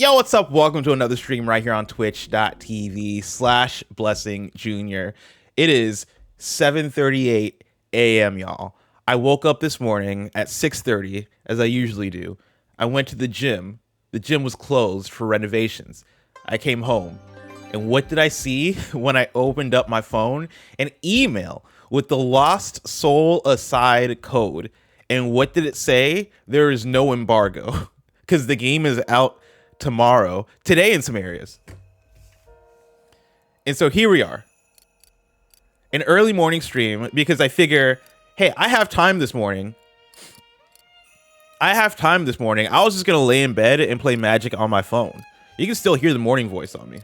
Yo, what's up? Welcome to another stream right here on twitch.tv/blessing It is 7:38 a.m., y'all. I woke up this morning at 6:30, as I usually do. I went to the gym. The gym was closed for renovations. I came home. And what did I see when I opened up my phone? An email with the Lost Soul Aside code. And what did it say? There is no embargo because the game is out tomorrow, today in some areas. And so here we are, an early morning stream, because I figure, hey, I have time this morning. I was just gonna lay in bed and play Magic on my phone. You can still hear the morning voice on me.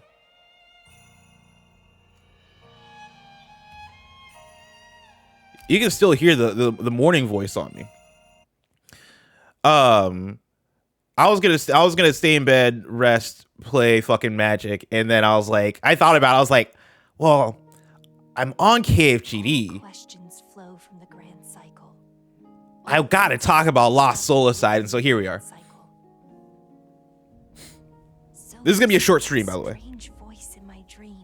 You can still hear the morning voice on me. I was gonna stay in bed, rest, play fucking Magic, and then I was like, I was like, well, I'm on KFGD. Questions flow from the grand cycle. I gotta talk about Lost Soul Aside, and so here we are. This is gonna be a short stream, by the way. Strange voice in my dream.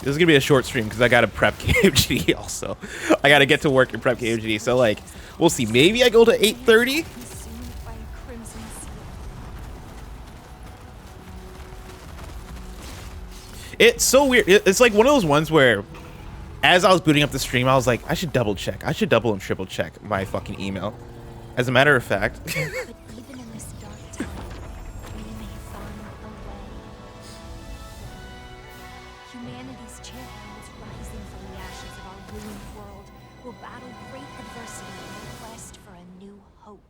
This is gonna be a short stream because I gotta prep KFGD also. I gotta get to work and prep KFGD. So like, we'll see. Maybe I go to 8:30. Consumed by a crimson seal. It's so weird. It's like one of those ones where, as I was booting up the stream, I was like, I should double check. I should double and triple check my fucking email. As a matter of fact. But even in this dark time, we may find a way. Humanity's champions rising from the ashes of our ruined world will battle great adversity in the quest for a new hope.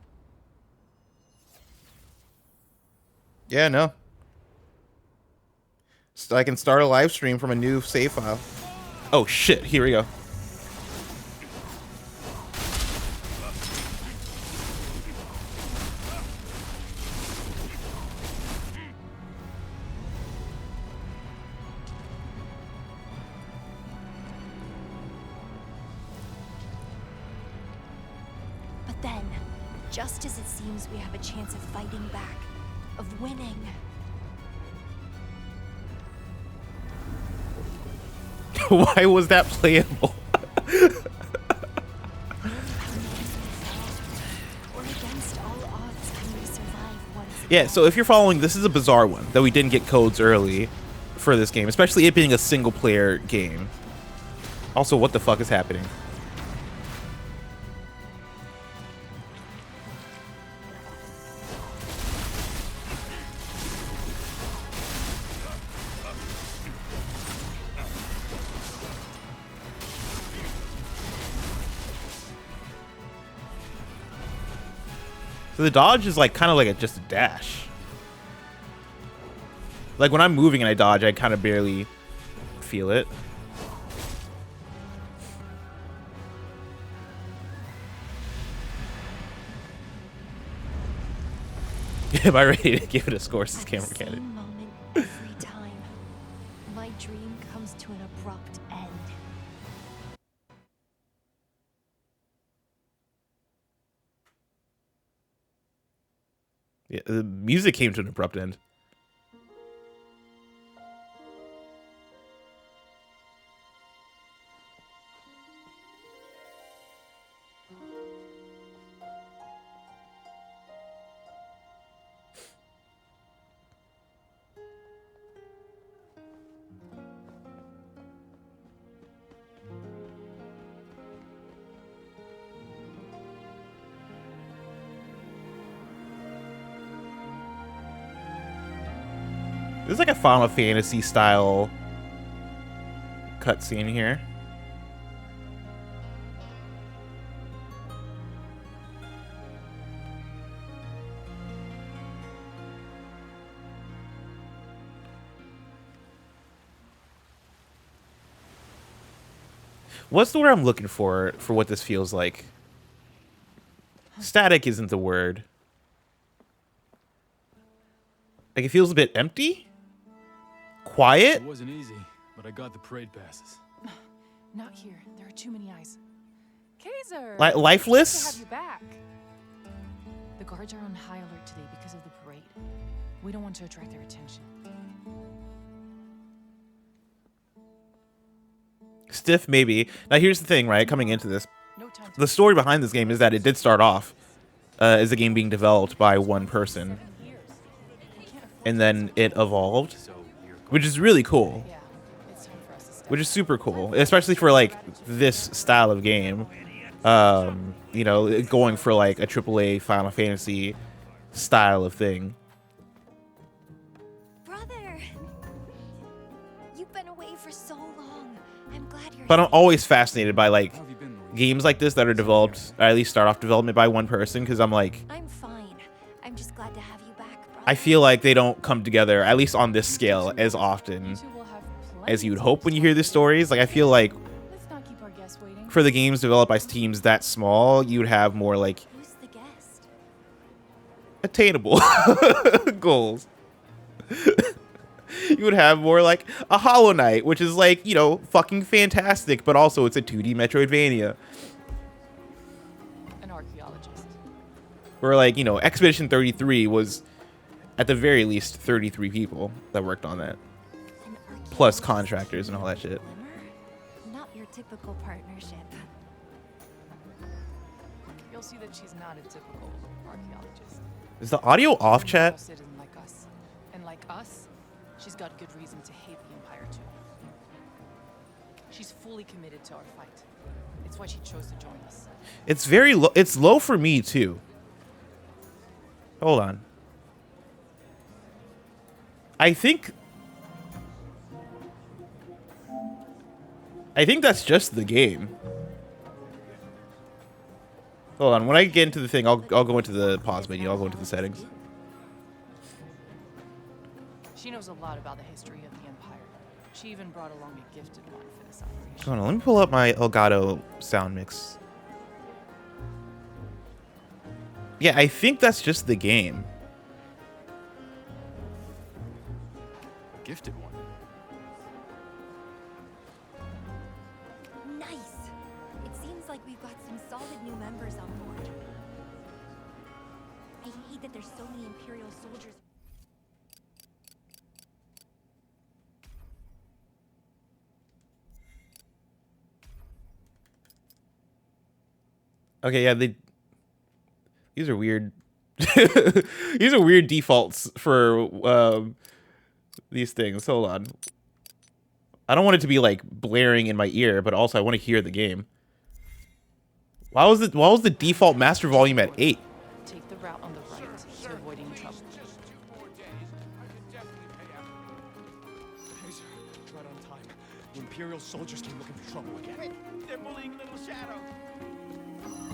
Yeah, no. So I can start a live stream from a new save file. Oh shit, here we go. But then, just as it seems we have a chance of fighting back, of winning, Why was that playable? or against all odds, can we survive once Yeah, so if you're following, this is a bizarre one that we didn't get codes early for this game, especially it being a single player game. Also, what the fuck is happening? So the dodge is like kind of like just a dash. Like when I'm moving and I dodge, I kind of barely feel it. Am I ready to give it a score? Since camera At the cannon. same moment every time, my dream comes to an abrupt end. Yeah, the music came to an abrupt end. This is like a Final Fantasy style cutscene here. What's the word I'm looking for what this feels like? Static isn't the word. Like, it feels a bit empty? Quiet? It wasn't easy, but I got the parade passes. Not here. There are too many eyes. Kaiser! Lifeless? Nice to have you back. The guards are on high alert today because of the parade. We don't want to attract their attention. Stiff, maybe. Now, here's the thing, right? Coming into this, No time to the story behind this game is that it did start off as a game being developed by one person, 7 years. We can't afford and then it evolved, which is really cool. Yeah, it's time for us to step Which is super cool, especially for like this style of game. You know, going for like a AAA Final Fantasy style of thing. Brother! You've been away for so long. I'm glad you're But I'm safe. always fascinated by like games like this that are developed, or at least start off development by one person, because I'm like, I'm fine. I'm just glad to have you back, brother. I feel like they don't come together, at least on this scale, as often You two will have plenty as you would to hope when you hear these stories. Like, I feel like Let's not keep our guests waiting. for the games developed by teams that small, you would have more like Who's the guest? attainable goals. You would have more like a Hollow Knight, which is like, you know, fucking fantastic, but also it's a 2D Metroidvania. An archaeologist. Or like, you know, Expedition 33 was at the very least 33 people that worked on that. An Plus archaeologist contractors and all that shit. Glimmer? Not your typical partnership. You'll see that she's not a typical archaeologist. Is the audio off, She's chat? a citizen like us. And like us, she's got good reason to hate the Empire too. She's fully committed to our fight. It's why she chose to join us. It's very low. It's low for me too. Hold on. I think that's just the game. Hold on. When I get into the thing, I'll go into the pause menu. I'll go into the settings. She knows a lot about the history of the Empire. She even brought along a gifted one for this operation. Hold on. Let me pull up my Elgato sound mix. Yeah, I think that's just the game. Gifted one. Nice. It seems like we've got some solid new members on board. I hate that there's so many Imperial soldiers. Okay, yeah, these are weird. These are weird defaults for these things. Hold on. I don't want it to be like blaring in my ear, but also I want to hear the game. Why was the default master volume at 8? Take the route on the right to avoid any trouble. Kaiser, right on time. The Imperial soldiers came looking for trouble again. They're bullying Little Shadow.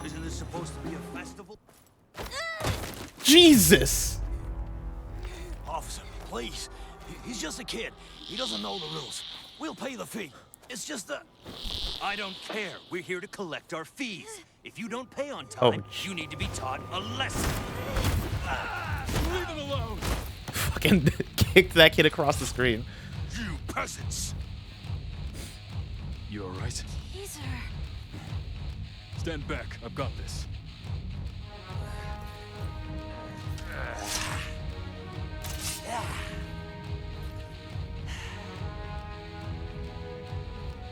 Isn't this supposed to be a festival? Jesus. Officer, please. He's just a kid. He doesn't know the rules. We'll pay the fee. It's just a... I don't care. We're here to collect our fees. If you don't pay on time, you need to be taught a lesson. Leave him alone! Fucking kicked that kid across the screen. You peasants! You alright? Caesar. Stand back. I've got this.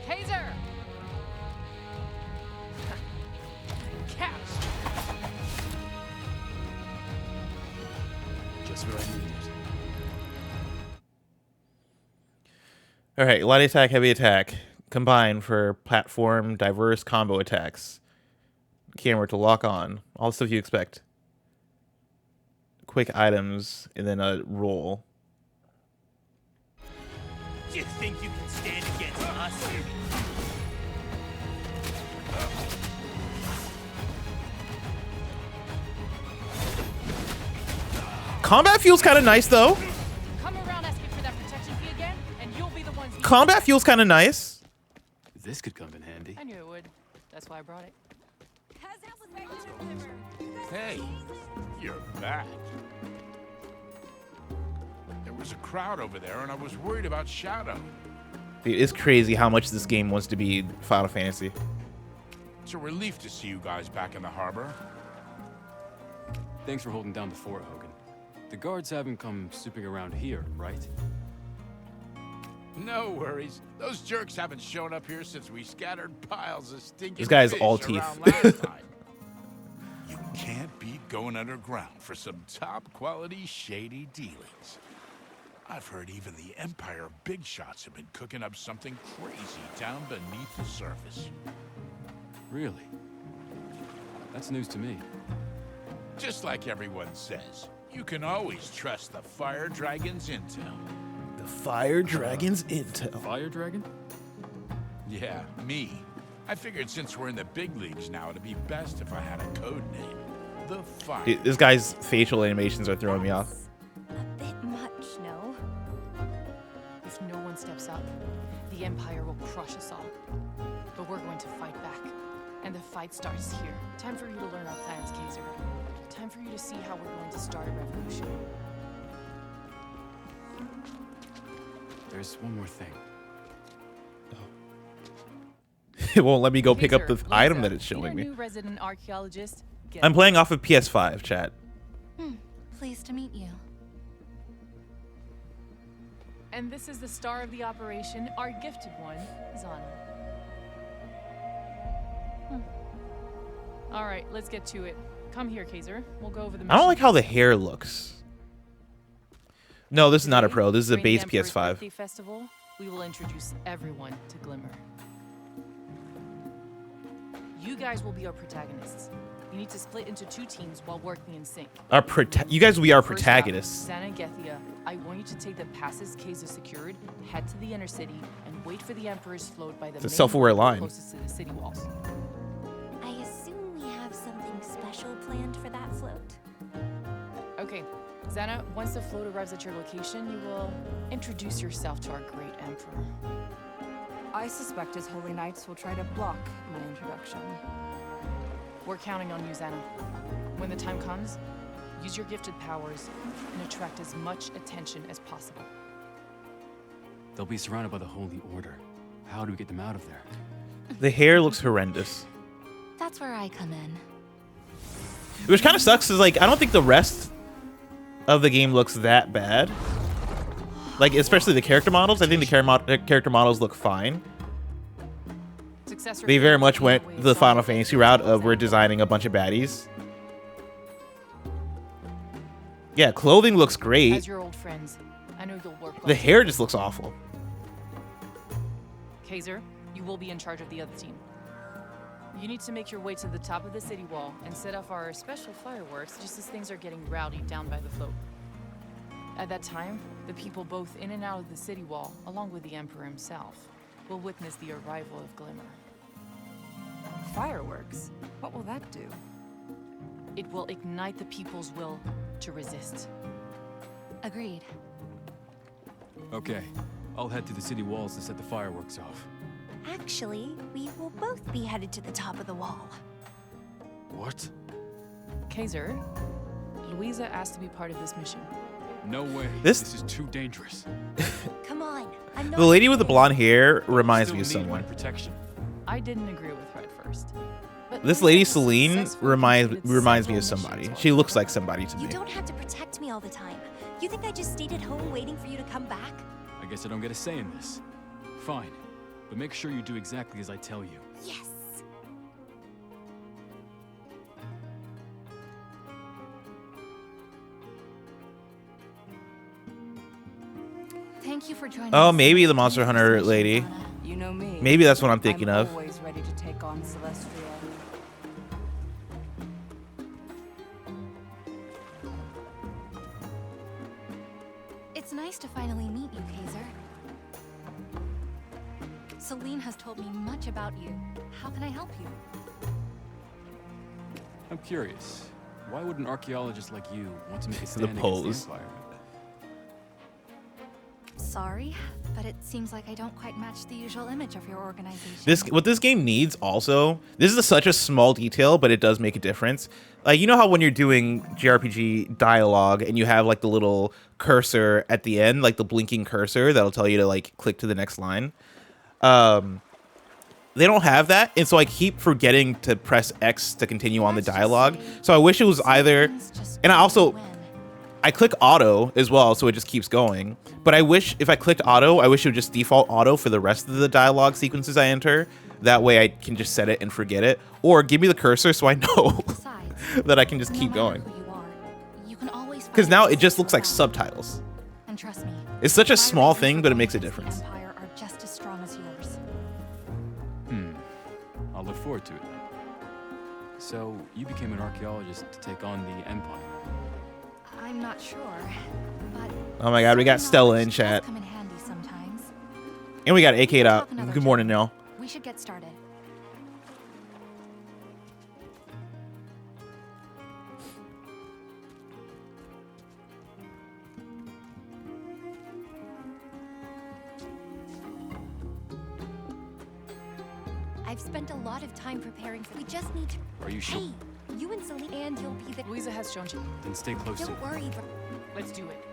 Kaiser! Catch! Just where I needed it. All right, light attack, heavy attack, combined for platform diverse combo attacks. Camera to lock on. All the stuff you expect. Quick items, and then a roll. You think you can stand against us? Combat feels kind of nice, though. Come around asking for that protection fee again, and you'll be the ones. Combat feels kind of nice. This could come in handy. I knew it would. That's why I brought it. Hey, you're back. There was a crowd over there, and I was worried about Shadow. Dude, it's crazy how much this game wants to be Final Fantasy. It's a relief to see you guys back in the harbor. Thanks for holding down the fort, Hogan. The guards haven't come snooping around here, right? No worries. Those jerks haven't shown up here since we scattered piles of stinking This guy's fish all around teeth. last time. You can't beat going underground for some top-quality shady dealings. I've heard even the Empire big shots have been cooking up something crazy down beneath the surface. Really? That's news to me. Just like everyone says, you can always trust the Fire Dragon's intel. The Fire Dragon's intel. Fire Dragon? Yeah, me. I figured since we're in the big leagues now, it'd be best if I had a code name. The Fire. Dude, this guy's facial animations are throwing me off. A bit much, no? If no one steps up, the Empire will crush us all. But we're going to fight back. And the fight starts here. Time for you to learn our plans, Kaiser. Time for you to see how we're going to start a revolution. There's one more thing. It won't let me go pick up the Kaiser, item Lisa, that it's meet our showing me. new resident archaeologist. I'm playing off of PS5, chat. Pleased to meet you. And this is the star of the operation, our gifted one, Zana. All right, let's get to it. Come here, Kaiser. We'll go over the mission. I don't like how the hair looks. No, this is not a pro. This is a During the base Emperor's PS5. Birthday Festival, we will introduce everyone to Glimmer. You guys will be our protagonists. You need to split into 2 teams while working in sync. You guys will be our First up, protagonists. Xana and Gethia, I want you to take the passes Kaiser secured, head to the inner city, and wait for the Emperor's float by the It's a main self-aware road line. closest to the city walls. I assume we have something special planned for that float. Okay, Xana, once the float arrives at your location, you will introduce yourself to our great Emperor. I suspect his holy knights will try to block my introduction. We're counting on you, Xana. When the time comes, use your gifted powers and attract as much attention as possible. They'll be surrounded by the Holy Order. How do we get them out of there? The hair looks horrendous. That's where I come in. Which kind of sucks is like I don't think the rest of the game looks that bad. Like especially the character models. I think the character models look fine. Successor They very Kaiser much leading went way the is Final Xana. Fantasy route of we're designing a bunch of baddies. Yeah, clothing looks As great. your old friends, I know you'll work well. The hair just looks awful. Kaiser, you will be in charge of the other team. You need to make your way to the top of the city wall and set off our special fireworks just as things are getting rowdy down by the float. At that time, the people both in and out of the city wall, along with the Emperor himself, will witness the arrival of Glimmer. Fireworks? What will that do? It will ignite the people's will to resist. Agreed. Okay, I'll head to the city walls to set the fireworks off. Actually, we will both be headed to the top of the wall. What? Kaiser, Louisa asked to be part of this mission. No way. This- This is too dangerous. Come on, I'm not. The lady with the kidding. blonde hair reminds Still me of need my someone. protection. I didn't agree with her at first. But This Louisa lady has Celine successfully reminds completed me of several somebody. missions She while looks like gone. somebody to You me. don't have to protect me all the time. You think I just stayed at home waiting for you to come back? I guess I don't get a say in this. Fine, but make sure you do exactly as I tell you. Yes. Thank you for joining Oh, us maybe in the this Monster journey Hunter mission, lady. Anna. You know me. Maybe that's what I'm thinking I'm of. always ready to take on Celestia. It's nice to finally meet you, Kaiser. Celine has told me much about you. How can I help you? I'm curious. Why would an archaeologist like you want to make a stand against pose. the Empire? Sorry, but it seems like I don't quite match the usual image of your organization. What this game needs also, this is such a small detail, but it does make a difference. Like, you know how when you're doing JRPG dialogue and you have like the little cursor at the end, like the blinking cursor that'll tell you to like click to the next line. They don't have that, and so I keep forgetting to press X to continue on the dialogue. So I wish it was either, and I click auto as well, so it just keeps going. But I wish if I clicked auto, I wish it would just default auto for the rest of the dialogue sequences I enter. That way I can just set it and forget it, or give me the cursor so I know that I can just keep going. Because now it just looks like subtitles. And trust me, It's such a small thing, but it makes a difference. Empire are just as strong as yours. I'll look forward to it. So, you became an archaeologist to take on the Empire. I'm not sure, but Oh my god, we got some Stella knowledge in does chat. come in handy sometimes. And we got AK'd out. Talk another Good morning, time. Nell. We should get started. I've spent a lot of time preparing for. We just need to. Are you sure? Hey, you and Celine, and you'll be the. Louisa has shown you. Then stay close to Don't it. worry. Let's do it.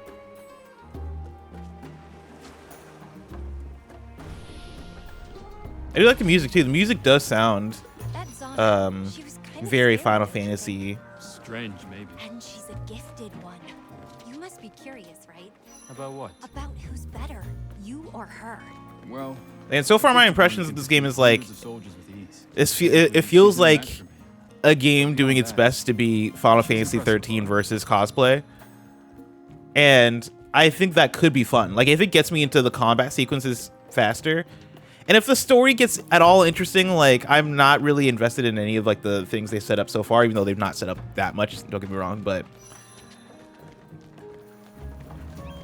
I do like the music too. The music does sound That Zana, she was kind of very scary Final yesterday. Fantasy. Strange, maybe. And she's a gifted one. You must be curious, right? About what? About who's better, you or her. Well, And so far, my impressions of this game is like hundreds of soldiers with ease. it feels She's no match like for me. a game doing its best to be Final Fantasy 13 versus cosplay. And I think that could be fun. Like if it gets me into the combat sequences faster, and if the story gets at all interesting, like I'm not really invested in any of like the things they set up so far, even though they've not set up that much. Don't get me wrong, but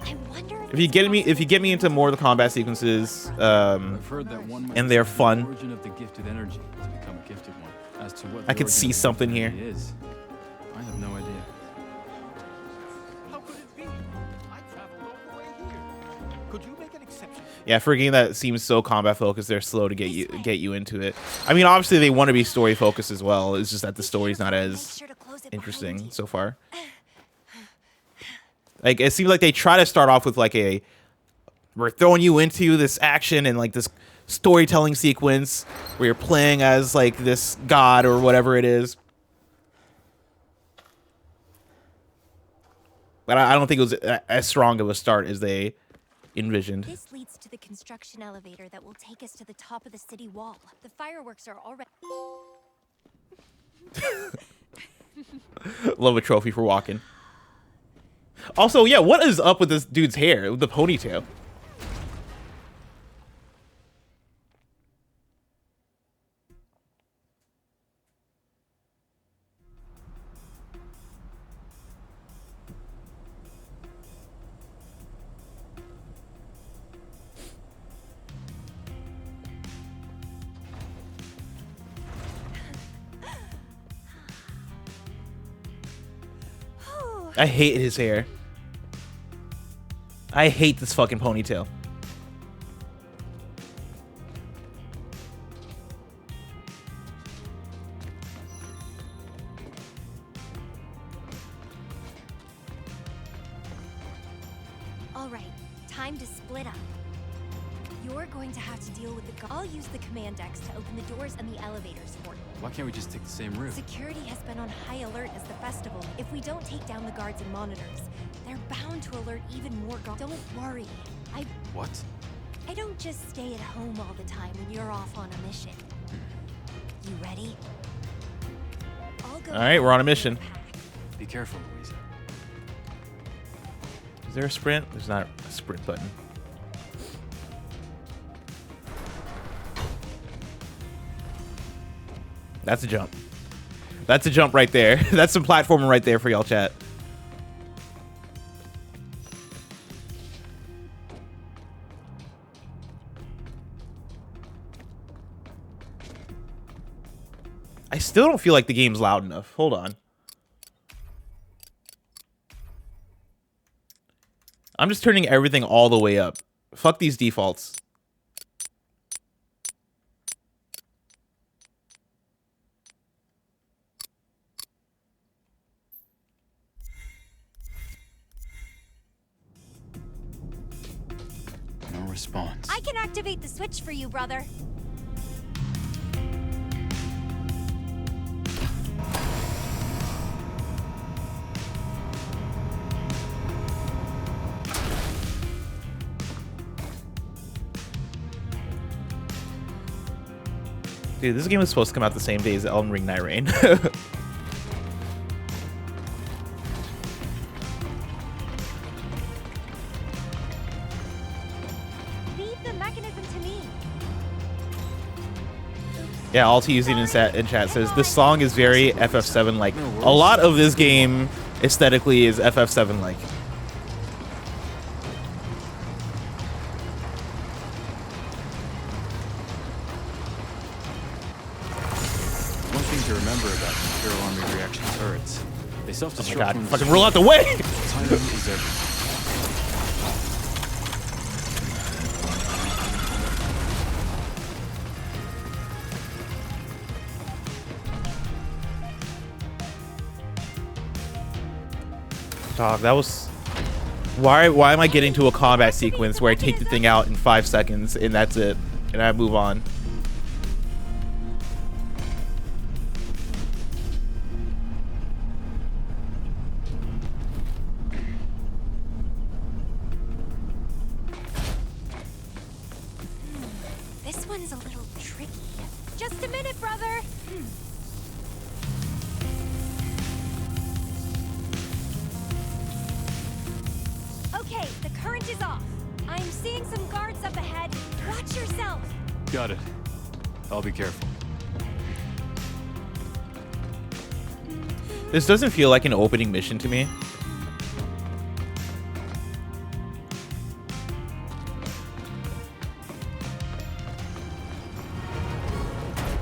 I wonder if you get me into more of the combat sequences, I've heard that one might and they're discover fun. the origin of the gifted energy to become a gifted one. As to what I the could origin see of the something gifted here. energy is, I have no idea. How could it be? I traveled all the way here. Could you make an exception? Yeah, for a game that seems so combat focused, they're slow to get you into it. I mean, obviously they want to be story focused as well. It's just that the story's not Make as sure to close it behind interesting you. so far. Like it seems like they try to start off with like we're throwing you into this action and like this storytelling sequence where you're playing as like this god or whatever it is. But I don't think it was as strong of a start as they envisioned. This leads to the construction elevator that will take us to the top of the city wall. The fireworks are already. Love a trophy for walking. Also, yeah, what is up with this dude's hair with the ponytail? I hate his hair. I hate this fucking ponytail. All right, time to split up. You're going to have to deal with the. I'll use the command decks to open the doors and the elevators for you. Why can't we just take the same route? Security has been on high alert as the festival. If we don't take down the guards and monitors, they're bound to alert even more guards. Don't worry. What? I don't just stay at home all the time when you're off on a mission. You ready? I'll go. All right, we're on a mission. Be careful, Louisa. Is there a sprint? There's not a sprint button. That's a jump. That's a jump right there. That's some platforming right there for y'all, chat. I still don't feel like the game's loud enough. Hold on. I'm just turning everything all the way up. Fuck these defaults. No response. I can activate the switch for you, brother. Dude, this game was supposed to come out the same day as Elden Ring Night Rain. Leave the mechanism to me. Yeah, all using in chat says this song is very FF7 like. A lot of this game aesthetically is FF7 like. One thing to remember about Imperial Army reaction turrets. They Oh self-destruct my god, when fucking roll out the way! timing is everything. Dog, that was... Why am I getting to a combat sequence where I take the thing out in 5 seconds and that's it? And I move on. This one's a little tricky. Just a minute, brother. Okay, the current is off. I'm seeing some guards up ahead. Watch yourself. Got it. I'll be careful. This doesn't feel like an opening mission to me.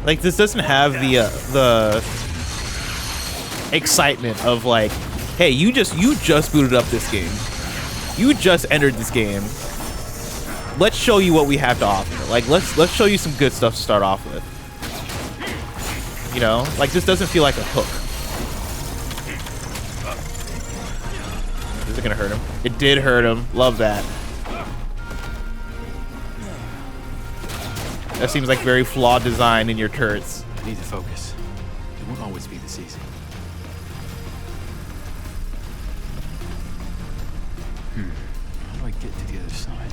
Like, this doesn't have the excitement of like, hey, you just booted up this game. You just entered this game. Let's show you what we have to offer. Like, let's show you some good stuff to start off with. You know, like this doesn't feel like a hook. Is it gonna hurt him? It did hurt him. Love that. That seems like very flawed design in your turrets. I need to focus. It won't always be this easy. How do I get to the other side?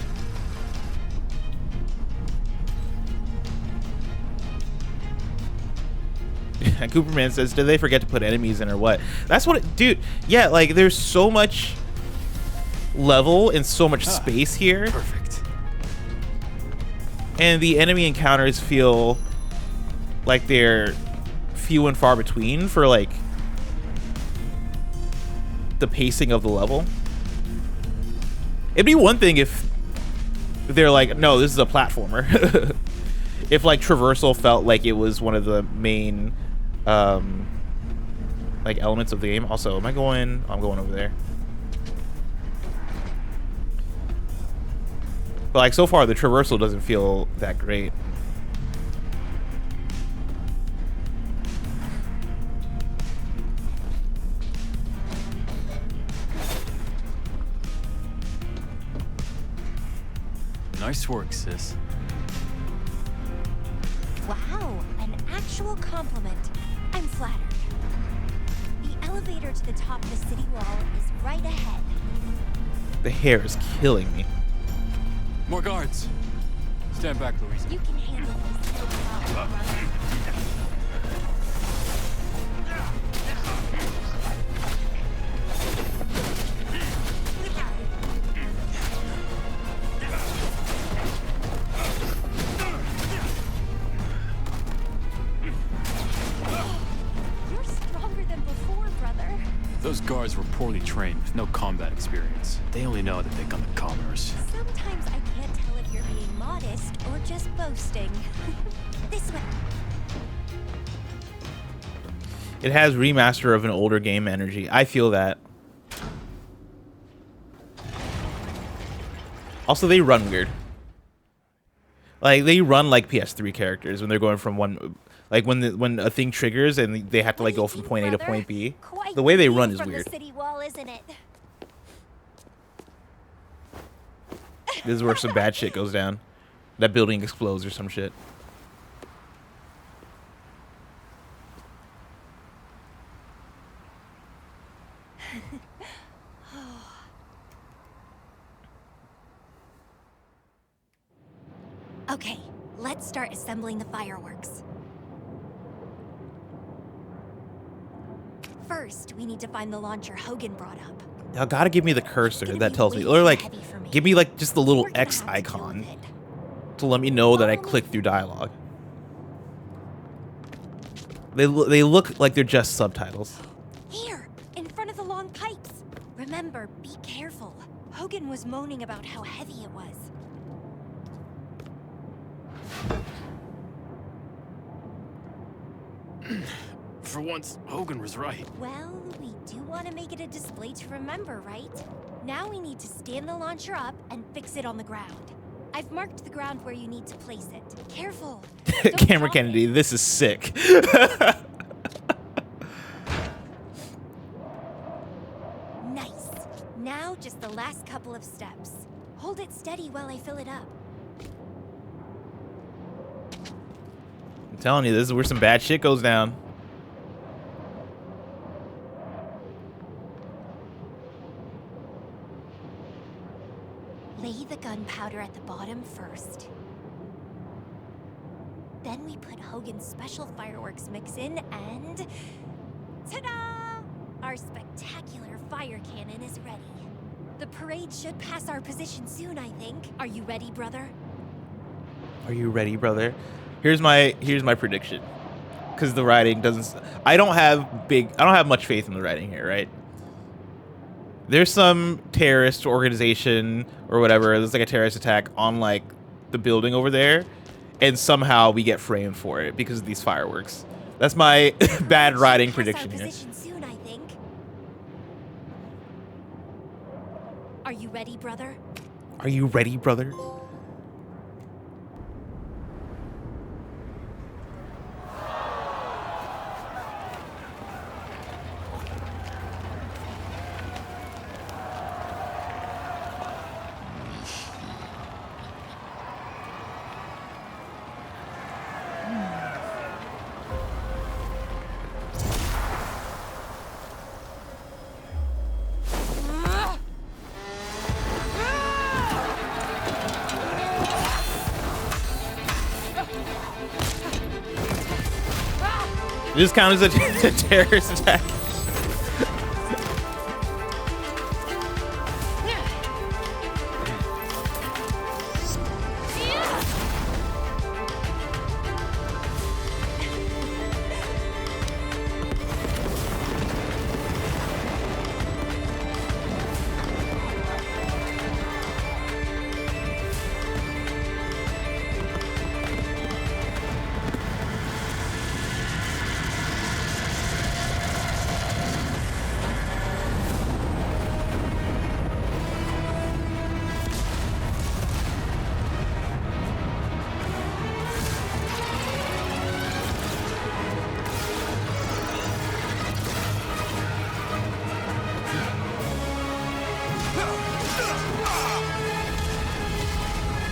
Cooperman says, did they forget to put enemies in or what? That's what it, dude. Yeah, like there's so much level and so much space here. Perfect. And the enemy encounters feel like they're few and far between for like the pacing of the level. It'd be one thing if they're like, no, this is a platformer. If like traversal felt like it was one of the main like elements of the game. Also, am I going? I'm going over there. But like so far, the traversal doesn't feel that great. Nice work, sis. Wow, an actual compliment. I'm flattered. The elevator to the top of the city wall is right ahead. The hair is killing me. More guards. Stand back, Louisa. You can handle this, no problem, brother. You're stronger than before, brother. Those guards were poorly trained with no combat experience. They only know that they come in commerce. Sometimes I can't tell if you're being modest or just boasting. This way. It has remaster of an older game energy. I feel that. Also, they run weird. Like they run like PS3 characters when they're going from one, like when a thing triggers and they have to like go from point A to point B. Quite The way they view run is from weird. The city wall, isn't it? This is where some bad shit goes down. That building explodes or some shit. Okay, let's start assembling the fireworks. First, we need to find the launcher Hogan brought up. Y'all gotta give me the cursor Gonna that be tells me, way or too like, heavy for me. give me like just the little We're gonna X have to deal icon with it. to let me know that I Follow me. click through dialogue. They look like they're just subtitles. Here, in front of the long pipes. Remember, be careful. Hogan was moaning about how heavy it was. For once, Hogan was right. Well, we do want to make it a display to remember, right? Now we need to stand the launcher up and fix it on the ground. I've marked the ground where you need to place it. Careful. Don't Camera drop Kennedy, it. this is sick. Nice. Now just the last couple of steps. Hold it steady while I fill it up. I'm telling you, this is where some bad shit goes down. Lay the gunpowder at the bottom first. Then we put Hogan's special fireworks mix in and... ta-da! Our spectacular fire cannon is ready. The parade should pass our position soon, I think. Are you ready, brother? Are you ready, brother? Here's my prediction. Because the writing doesn't... I don't have much faith in the writing here, right? There's some terrorist organization or whatever. There's like a terrorist attack on like the building over there. And somehow we get framed for it because of these fireworks. That's my bad writing Should pass our prediction here. position soon, I think. Are you ready, brother? Are you ready, brother? This counts as a terrorist attack.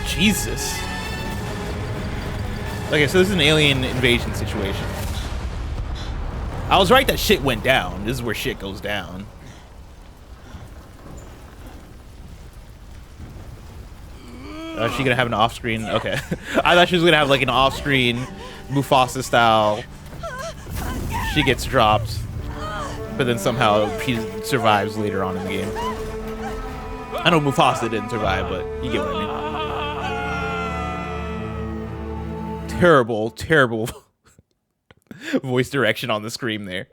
Jesus. Okay, so this is an alien invasion situation. I was right that shit went down. This is where shit goes down. Is she gonna have an off-screen? Okay. I thought she was gonna have like an off-screen Mufasa style. She gets dropped, but then somehow she survives later on in the game. I know Mufasa didn't survive, but you get what I mean. Terrible, terrible voice direction on the scream there.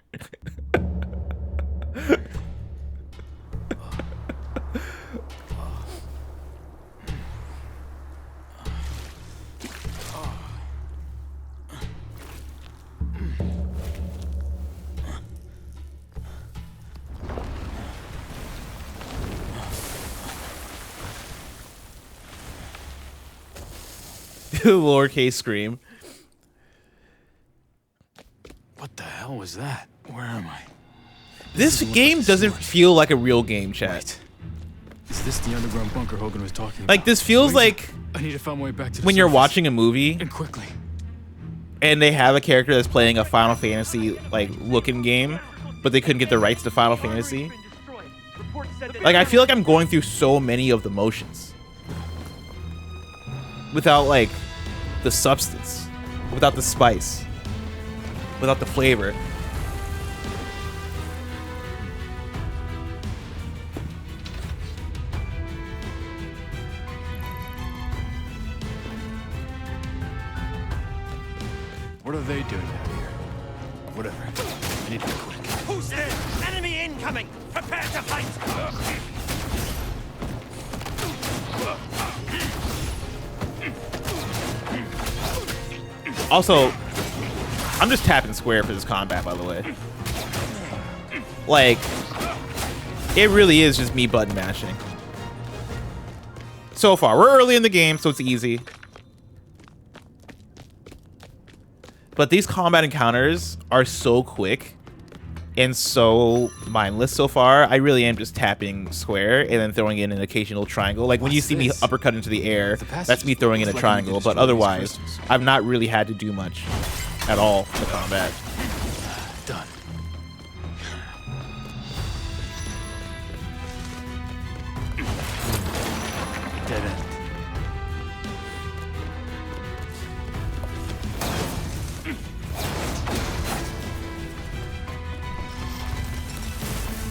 Lowercase scream. What the hell was that? Where am I? This game doesn't feel like a real game, chat. Wait. Is this the underground bunker Hogan was talking about? Like, this feels Louisa, like I need to find my way back to the when you're surface. watching a movie And quickly. and they have a character that's playing a Final Fantasy like looking game, but they couldn't get the rights to Final Fantasy. Like, I feel like I'm going through so many of the motions without like the substance, without the spice, without the flavor. What are they doing out here? Whatever. I need to be quick. Who's there? Enemy incoming! Prepare to fight! Also, I'm just tapping square for this combat, by the way. Like, it really is just me button mashing. So far, we're early in the game, so it's easy. But these combat encounters are so quick and so mindless so far. I really am just tapping square and then throwing in an occasional triangle. Like when you see me uppercut into the air, that's me throwing in a triangle. But otherwise, I've not really had to do much at all in the combat. Done. Dead end.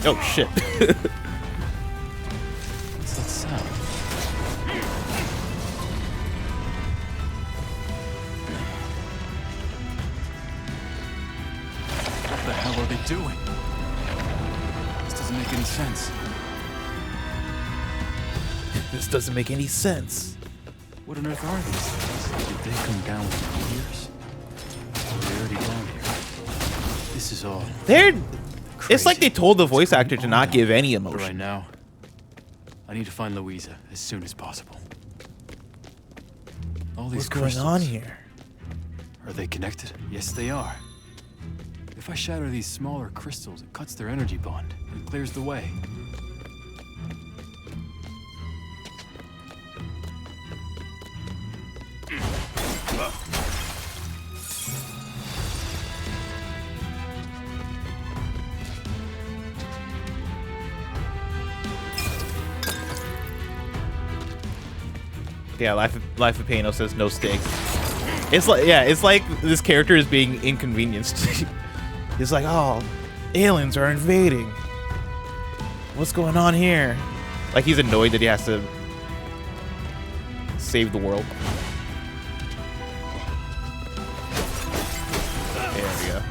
Oh shit. What's that sound? What the hell are they doing? This doesn't make any sense. This doesn't make any sense. What on earth are these things? Did they come down with years? Or were they already down here? This is all They're It's like crazy. they told the voice actor to not give any But right emotion. now, I need to find Louisa as soon as possible. All these What's going on crystals, here? are they connected? Yes, they are. If I shatter these smaller crystals, it cuts their energy bond and clears the way. Yeah, Life of Pano says no stakes. It's like, yeah, it's like this character is being inconvenienced. It's like, oh, aliens are invading. What's going on here? Like he's annoyed that he has to save the world. There we go.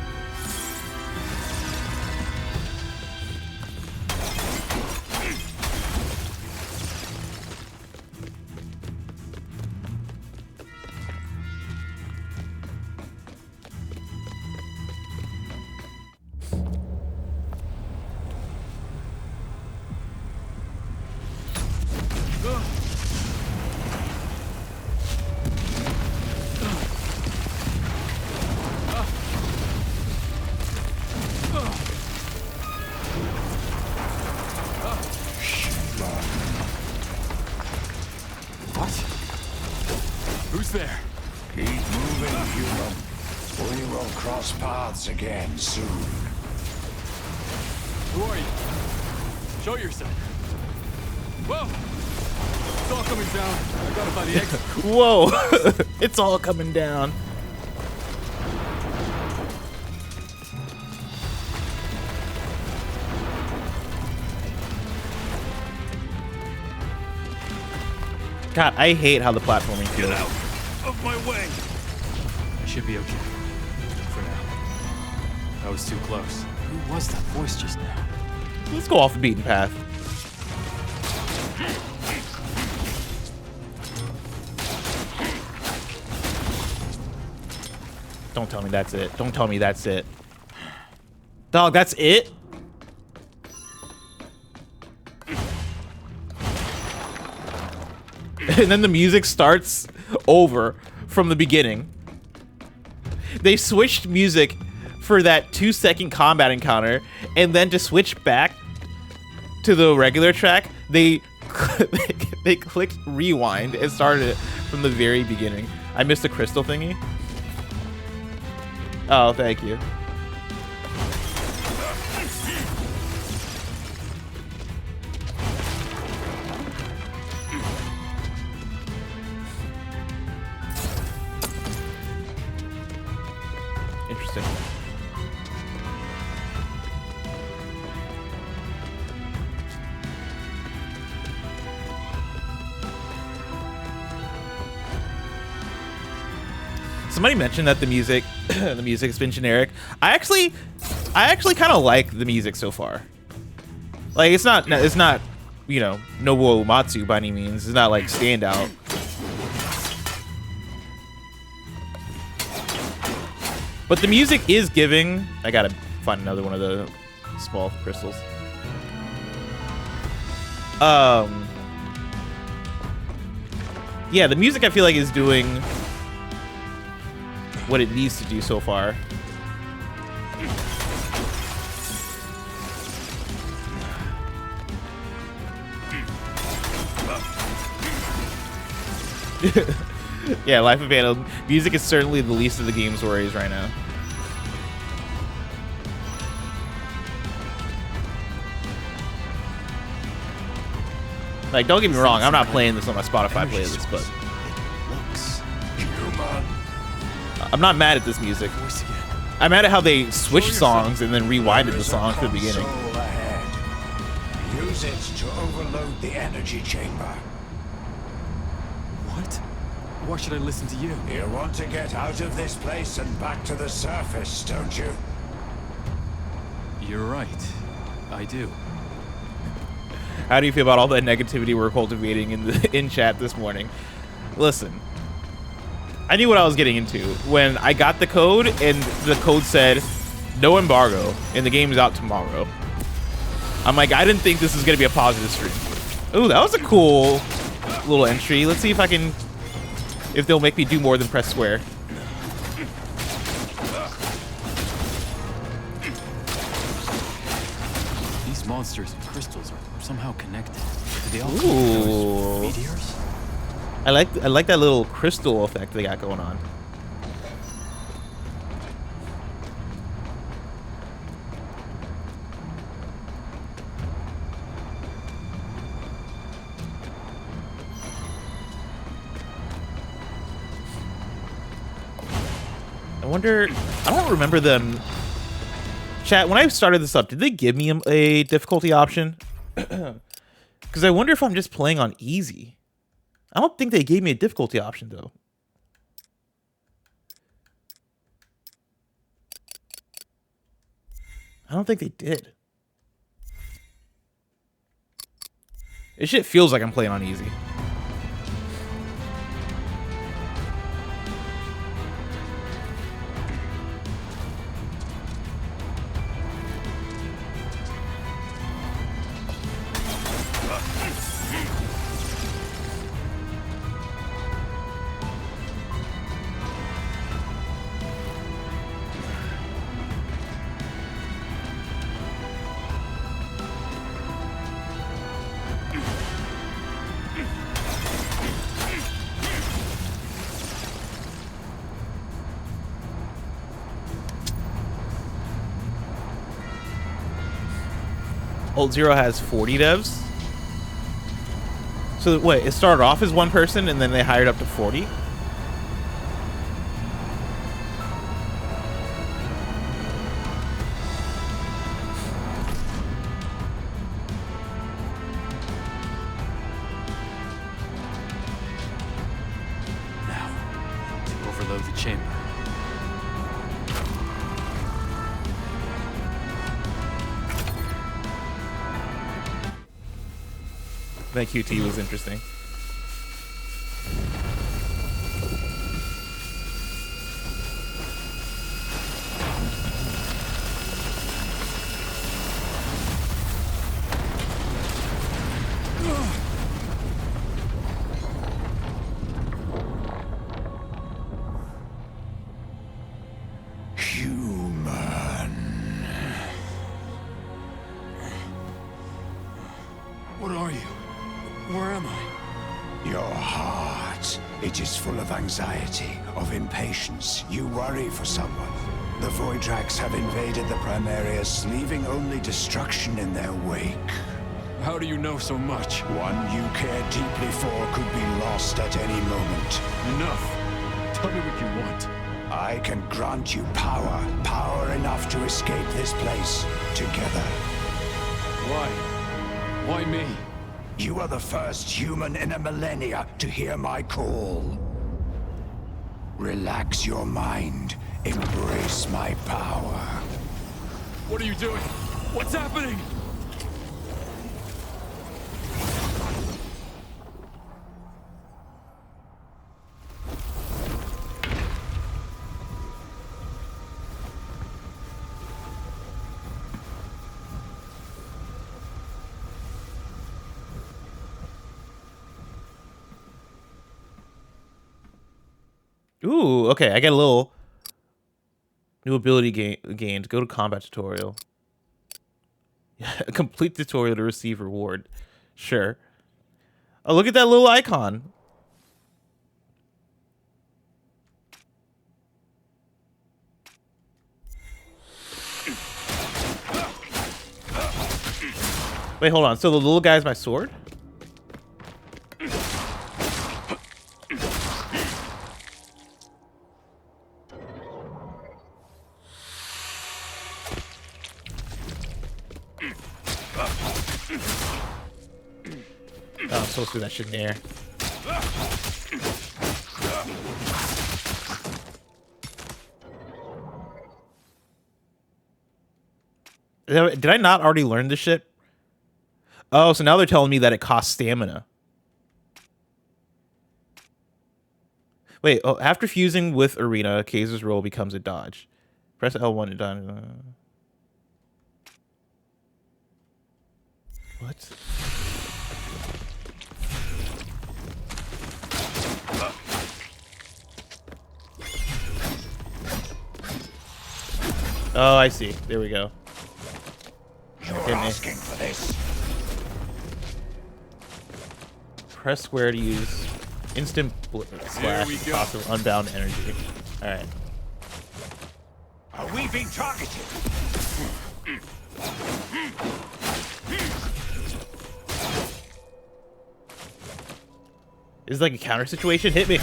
Who's there? Keep moving, human. We will cross paths again soon. Who are you? Show yourself. Whoa! It's all coming down. I gotta find the exit. Whoa! It's all coming down. God, I hate how the platforming feels. Get out of my way! I should be okay. For now. I was too close. Who was that voice just now? Let's go off the beaten path. Don't tell me that's it. Don't tell me that's it. Dog, that's it? And then the music starts over from the beginning. They switched music for that 2-second combat encounter, and then to switch back to the regular track, they they clicked rewind and started it from the very beginning. I missed a crystal thingy. Oh, thank you. Interesting. Somebody mentioned that the music the music's been generic. I actually kind of like the music so far. Like it's not you know, Nobuo Uematsu by any means. It's not like standout. But the music is giving. I gotta find another one of the small crystals. Yeah, the music I feel like is doing what it needs to do so far. Yeah, Life of Vandal. Music is certainly the least of the game's worries right now. Like, don't get me wrong, I'm not playing this on my Spotify playlist, but I'm not mad at this music. I'm mad at how they switched songs and then rewinded the song to the beginning. Use it to overload the energy chamber. What? Why should I listen to you? You want to get out of this place and back to the surface, don't you? You're right. I do. How do you feel about all that negativity we're cultivating in chat this morning? Listen, I knew what I was getting into when I got the code and the code said no embargo and the game is out tomorrow. I'm like, I didn't think this was gonna be a positive stream. Ooh, that was a cool little entry. Let's see if they'll make me do more than press square. These monsters and crystals are somehow connected. Do they all come Ooh. from those meteors? I like that little crystal effect they got going on. I wonder, I don't remember them. Chat, when I started this up, did they give me a difficulty option? Because I wonder if I'm just playing on easy. I don't think they gave me a difficulty option, though. I don't think they did. This shit feels like I'm playing on easy. Old Zero has 40 devs. So wait, it started off as one person and then they hired up to 40? Now, to overload the chamber. That QT was interesting. What are you? It is full of anxiety, of impatience. You worry for someone. The Voidraks have invaded the Primarius, leaving only destruction in their wake. How do you know so much? One you care deeply for could be lost at any moment. Enough. Tell me what you want. I can grant you power. Power enough to escape this place together. Why? Why me? You are the first human in a millennia to hear my call. Relax your mind. Embrace my power. What are you doing? What's happening? Ooh, okay. I get a little new ability gained. Go to combat tutorial. Complete tutorial to receive reward. Sure. Oh, look at that little icon. Wait, hold on. So the little guy's my sword? Oh, I'm supposed to do that shit in the air. Did I not already learn this shit? Oh, so now they're telling me that it costs stamina. Wait, oh, after fusing with Arena, Kaiser's roll becomes a dodge. Press L1 to dodge. What? Oh, I see. There we go. You're asking for this. Press square to use instant slash we with go. possible unbound energy. All right. Are we being targeted? Is it like a counter situation? Hit me.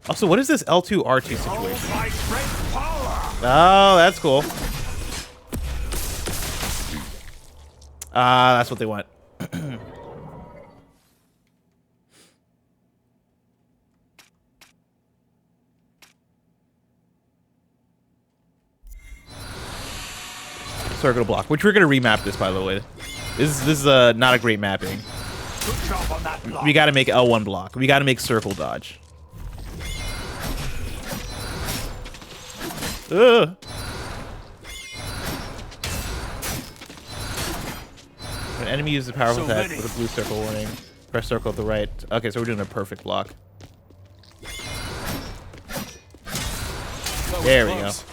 Also, what is this L2 R2 situation? My strength power. Oh, that's cool. Ah, that's what they want. Circle block, which we're gonna remap this, by the way. This is not a great mapping. Good job on that block. We gotta make L1 block. We gotta make circle dodge. Ugh. When an enemy uses a powerful So attack many. with a blue circle warning, press circle at the right. Okay, so we're doing a perfect block. That was There we go. close.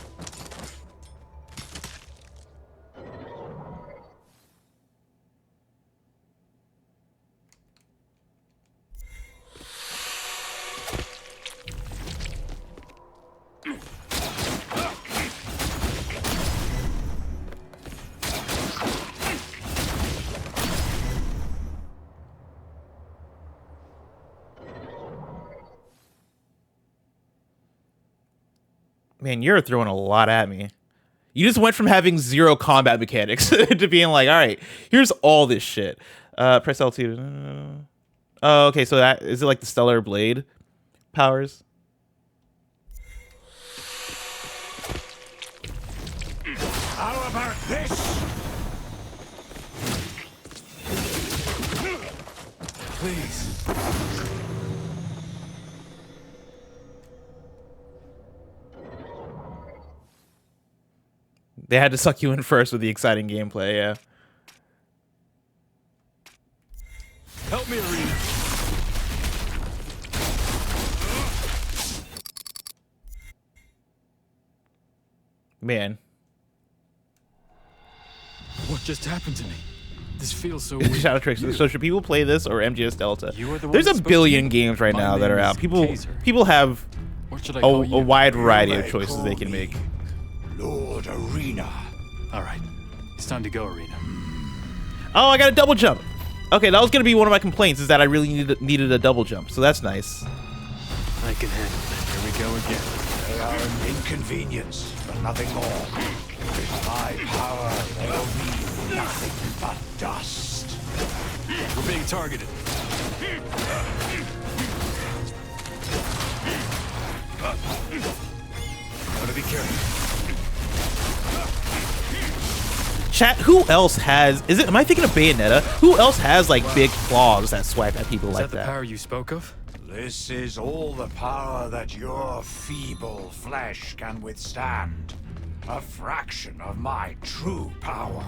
Man, you're throwing a lot at me. You just went from having 0 combat mechanics to being like, all right, here's all this shit. Press L2. Oh, okay, so that is it like the Stellar Blade powers? How about this? Please. They had to suck you in first with the exciting gameplay, yeah. Help me, Arena. Man. What just happened to me? This feels so weird. Shadow Tricks. So should people play this or MGS Delta? You are the one There's a who's supposed billion to- games right My now that name are out. is People Kaiser. have What should I call you? a wide variety You of may choices call they can me make. Lord Arena. All right, it's time to go, Arena. Oh, I got a double jump. Okay, that was gonna be one of my complaints, is that I really needed a double jump. So that's nice. I can handle it. Here we go again. They are an inconvenience, but nothing more. With my power, they will be nothing but dust. We're being targeted. Gotta be careful. Chat, who else has, am I thinking of Bayonetta? Who else has like big claws that swipe at people Is like that the that? power you spoke of? This is all the power that your feeble flesh can withstand. A fraction of my true power.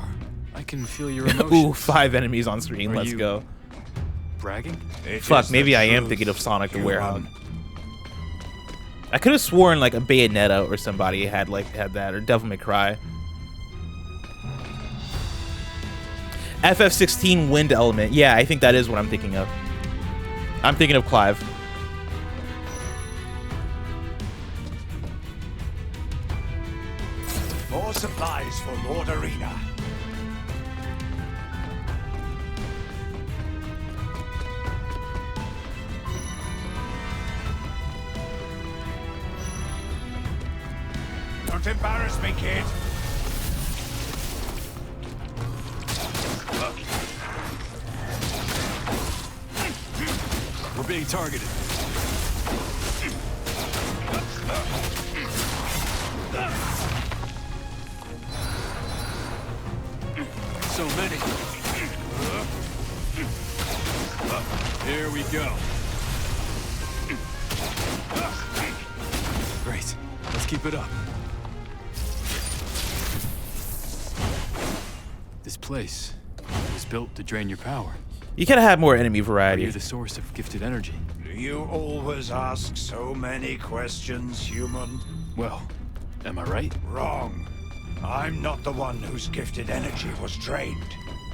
I can feel your emotions. Ooh, 5 enemies on screen. Are Let's you- go. Bragging? It Fuck, is maybe the I am truth, thinking of Sonic the human. Werehog. I could have sworn like a Bayonetta or somebody had that, or Devil May Cry. FF16 wind element. Yeah, I think that is what I'm thinking of. I'm thinking of Clive. More supplies for Lord Arena. Don't embarrass me, kid. We're being targeted. So many. Here we go. Great. Let's keep it up. This place was built to drain your power. You gotta have more enemy Are variety. you the source of gifted energy? Do you always ask so many questions, human? Well, am I right? Wrong. I'm not the one whose gifted energy was drained.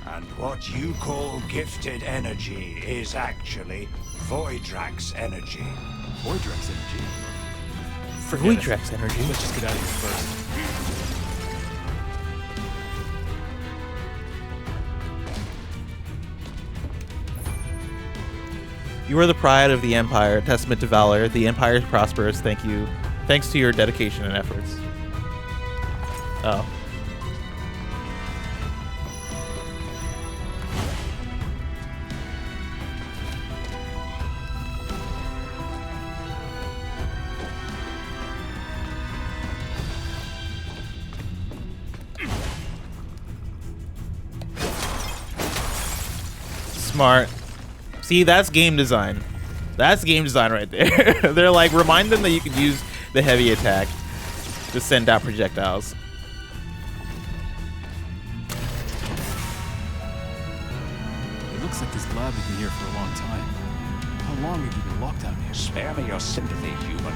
And what you call gifted energy is actually Voidrax energy. Voidrax energy. For Forget it. Voidrax energy. Let's just get out of here first. You are the pride of the Empire, testament to valor. The Empire prospers. Thank you. Thanks to your dedication and efforts. Oh. Smart. See, that's game design. That's game design right there. They're like, remind them that you can use the heavy attack to send out projectiles. It looks like this lab has been here for a long time. How long have you been locked down here? Spare me your sympathy, human.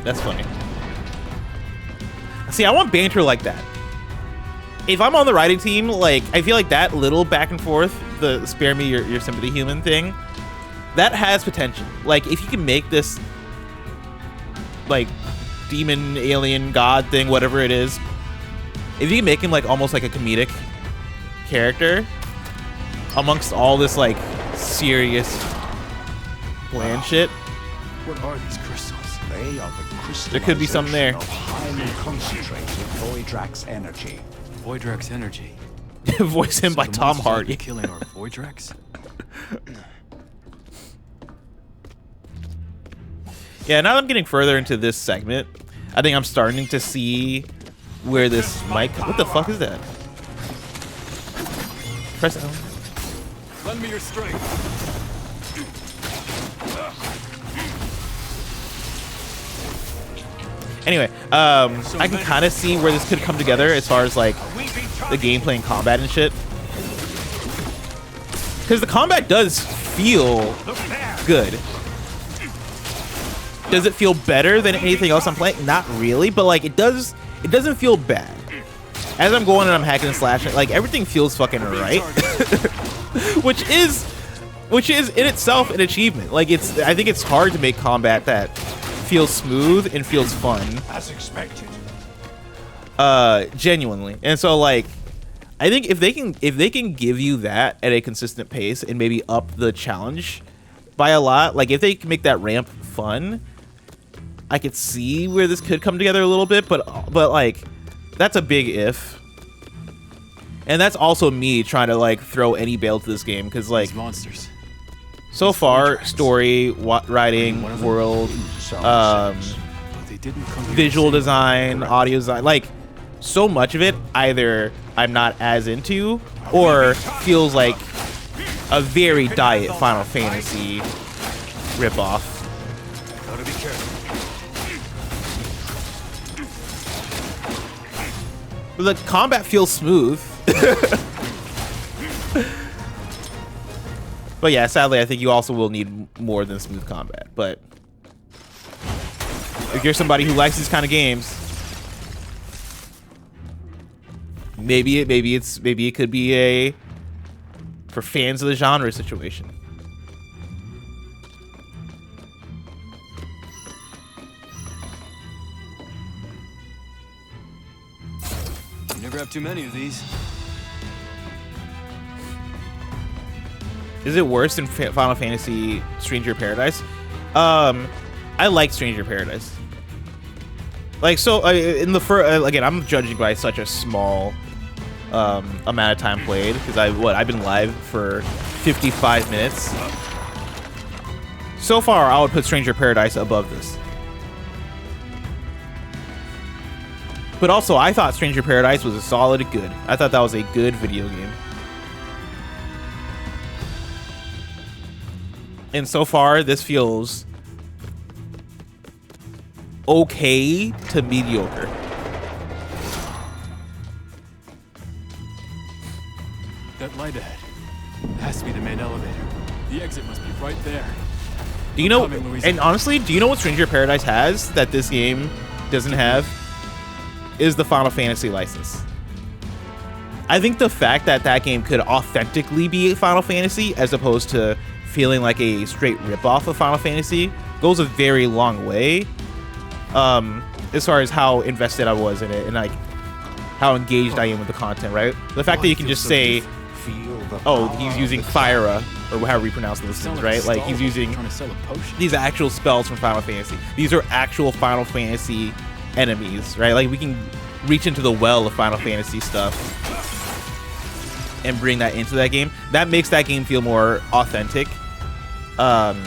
That's funny. See, I want banter like that. If I'm on the writing team, like, I feel like that little back and forth, the spare me your sympathy human thing, that has potential. Like, if you can make this, like, demon, alien, god thing, whatever it is, if you can make him, like, almost like a comedic character amongst all this, like, serious bland shit, What are these crystals? They are the crystallization There could be something there. of highly concentrated Voidrax energy. Voidrax energy. voice him So by the Tom monsters might Hardy. be killing our Voidrax? Yeah, now that I'm getting further into this segment, I think I'm starting to see where this might. What the fuck is that? Press L. Lend me your strength. Anyway, I can kind of see where this could come together as far as like the gameplay and combat and shit. Because the combat does feel good. Does it feel better than anything else I'm playing? Not really, but like it doesn't feel bad. as I'm going and I'm hacking and slashing, like everything feels fucking right, which is in itself an achievement. Like I think it's hard to make combat that feels smooth and feels fun. As expected. Genuinely. And so like I think if they can give you that at a consistent pace and maybe up the challenge by a lot, like if they can make that ramp fun, I could see where this could come together a little bit, but like that's a big if. And that's also me trying to like throw any bail to this game because like These monsters. so far story, writing, world, But they didn't come here visual to save design, audio design, like so much of it either I'm not as into or feels like a very diet Final Fantasy ripoff. Gotta be careful. The combat feels smooth. But yeah, sadly, I think you also will need more than smooth combat. But if you're somebody who likes these kind of games, maybe it could be a for fans of the genre situation. You never have too many of these. Is it worse than Final Fantasy Stranger Paradise? I like Stranger Paradise. Like, so in the first, again, I'm judging by such a small amount of time played because I've been live for 55 minutes. So far, I would put Stranger Paradise above this. But also, I thought Stranger Paradise was a solid good. I thought that was a good video game. And so far, this feels okay to mediocre. That light ahead. It has to be the main elevator. The exit must be right there. Do you know, I'm coming, Louisa. and honestly, do you know what Stranger Paradise has that this game doesn't have? Is the Final Fantasy license. I think the fact that that game could authentically be a Final Fantasy as opposed to feeling like a straight ripoff of Final Fantasy goes a very long way as far as how invested I was in it and like how engaged I am with the content, right? The fact that you can just say, oh, he's using Fyra, or however you pronounce those things, right? Like he's using Trying to sell a potion. these actual spells from Final Fantasy. These are actual Final Fantasy enemies, right? Like we can reach into the well of Final Fantasy stuff and bring that into that game. That makes that game feel more authentic than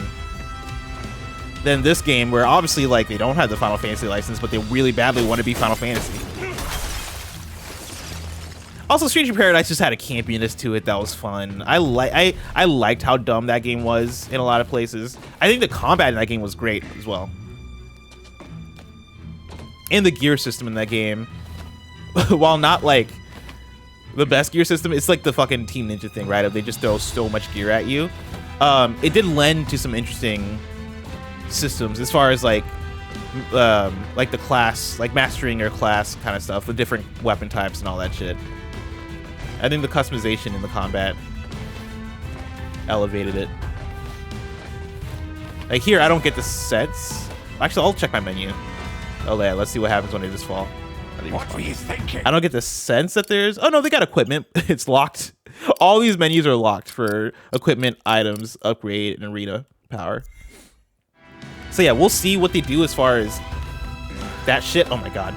this game, where obviously like they don't have the Final Fantasy license, but they really badly want to be Final Fantasy. Also, Stranger Paradise just had a campiness to it that was fun. I liked how dumb that game was in a lot of places. I think the combat in that game was great as well. And the gear system in that game, while not like the best gear system, it's like the fucking Team Ninja thing, right? They just throw so much gear at you. It did lend to some interesting systems as far as like the class, like mastering your class kind of stuff, the different weapon types and all that shit. I think the customization in the combat elevated it. Like here, I don't get the sense. Actually, I'll check my menu. Oh yeah, let's see what happens when I just fall. What were you thinking? I don't get the sense that there's... Oh no, they got equipment. It's locked. All these menus are locked for equipment, items, upgrade, and arena power. So yeah, we'll see what they do as far as that shit. Oh my god.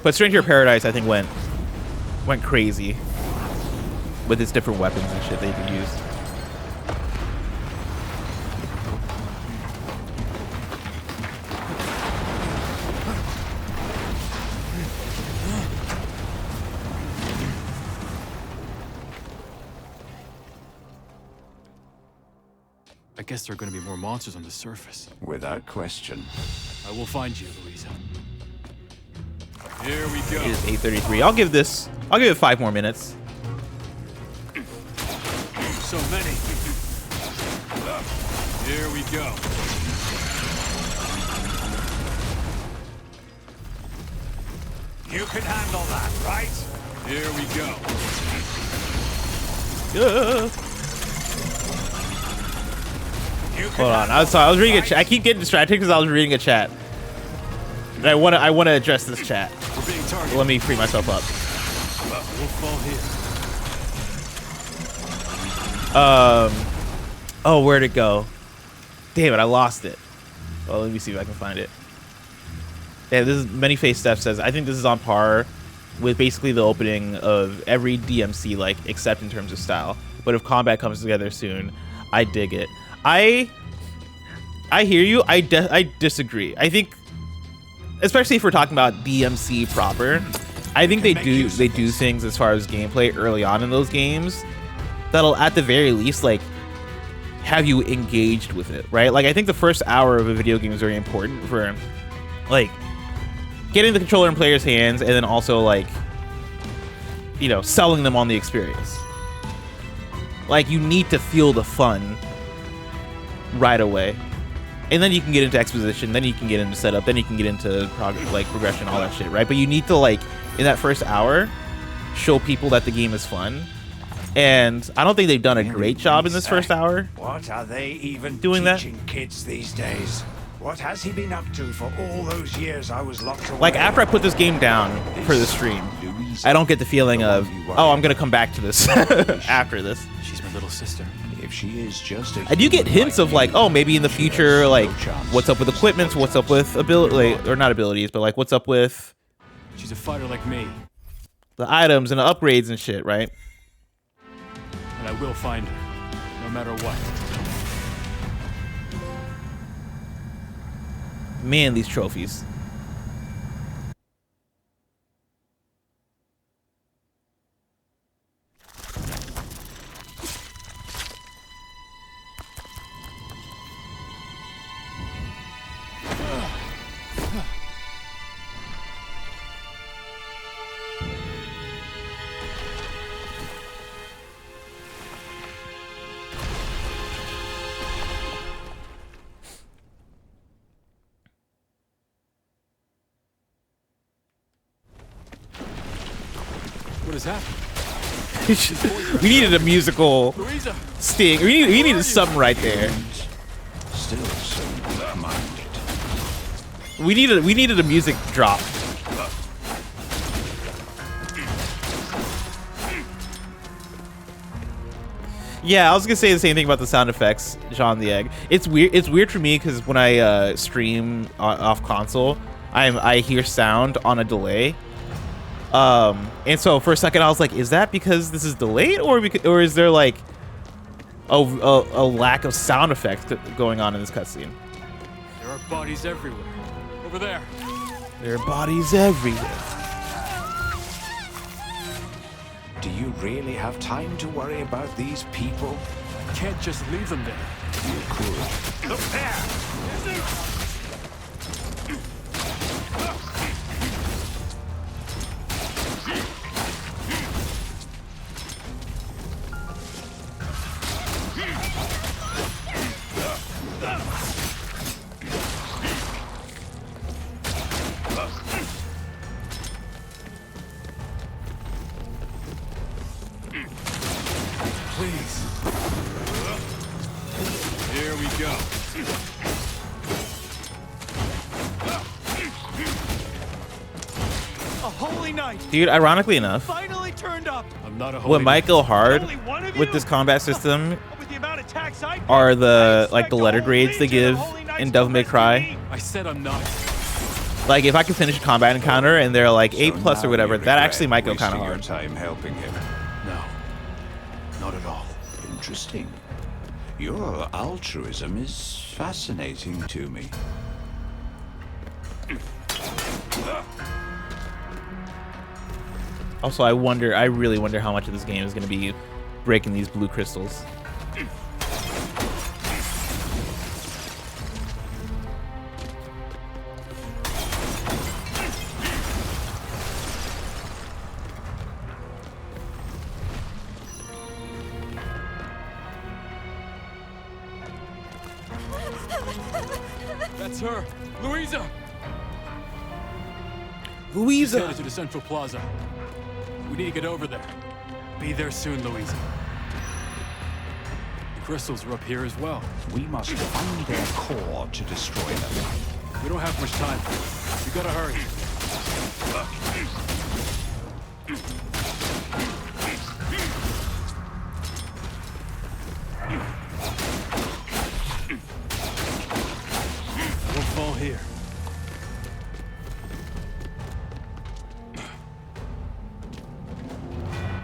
But Stranger Paradise, I think, went crazy with its different weapons and shit that you can use. I guess there are going to be more monsters on the surface. Without question. I will find you, Louisa. Here we go. It is 8:33. I'll give it 5 more minutes. So many. Here we go. You can handle that, right? Here we go. Hold on. I was reading a chat. I keep getting distracted because I was reading a chat. And I want to address this chat. We're being targeted. Let me free myself up. We'll fall here. Oh, where'd it go? Damn it, I lost it. Well, let me see if I can find it. Yeah, this is Many Face Steph says, I think this is on par with basically the opening of every DMC, like, except in terms of style. But if combat comes together soon, I dig it. I hear you. I disagree. I think, especially if we're talking about DMC proper, I think they do things as far as gameplay early on in those games that'll at the very least like have you engaged with it, right? Like I think the first hour of a video game is very important for like getting the controller in players' hands and then also like, you know, selling them on the experience. Like you need to feel the fun right away. And then you can get into exposition, then you can get into setup, then you can get into progression, all that shit, right? But you need to like in that first hour show people that the game is fun. And I don't think they've done a great job in this first hour. What are they even doing teaching kids these days? What has he been up to for all those years I was locked away? Like after I put this game down for the stream, I don't get the feeling of, oh, I'm gonna come back to this after this. She's my little sister. If she is just I do get hints of like, oh, maybe in the future, like, what's up with equipment, what's up with ability, or not abilities, but like, what's up with She's a fighter like me. the items and the upgrades and shit, right? And I will find her, no matter what. Man, these trophies. What has happened? We needed a musical Louisa! sting. We needed something right there. still so weak-minded. We needed a music drop. Yeah, I was gonna say the same thing about the sound effects, John the Egg. It's weird. It's weird for me because when I stream off console, I hear sound on a delay. And so for a second I was like, is that because this is delayed, or is there like a lack of sound effects going on in this cutscene? There are bodies everywhere. Over there. There are bodies everywhere. Do you really have time to worry about these people? I can't just leave them there. You could. Look there! Please. Here we go. A holy night Dude, ironically enough, finally turned up. I'm not a holy what might go hard Only one of with you? this combat system With the amount of tax I pay, are the I like the expect letter a whole grades they legion give of Holy Knights in to Devil May rescue Cry. me. I said I'm not. Like if I can finish a combat encounter and they're like A+ So or now whatever, you that regret actually might go kind of wasting hard. your time helping him. No. Not at all. Interesting. Your altruism is fascinating to me. Also, I really wonder how much of this game is going to be breaking these blue crystals. That's her. Louisa! He's Louisa. headed to the Central Plaza. We need to get over there. Be there soon, Louisa. The crystals are up here as well. We must find their core to destroy them. We don't have much time. We gotta hurry. I won't fall here.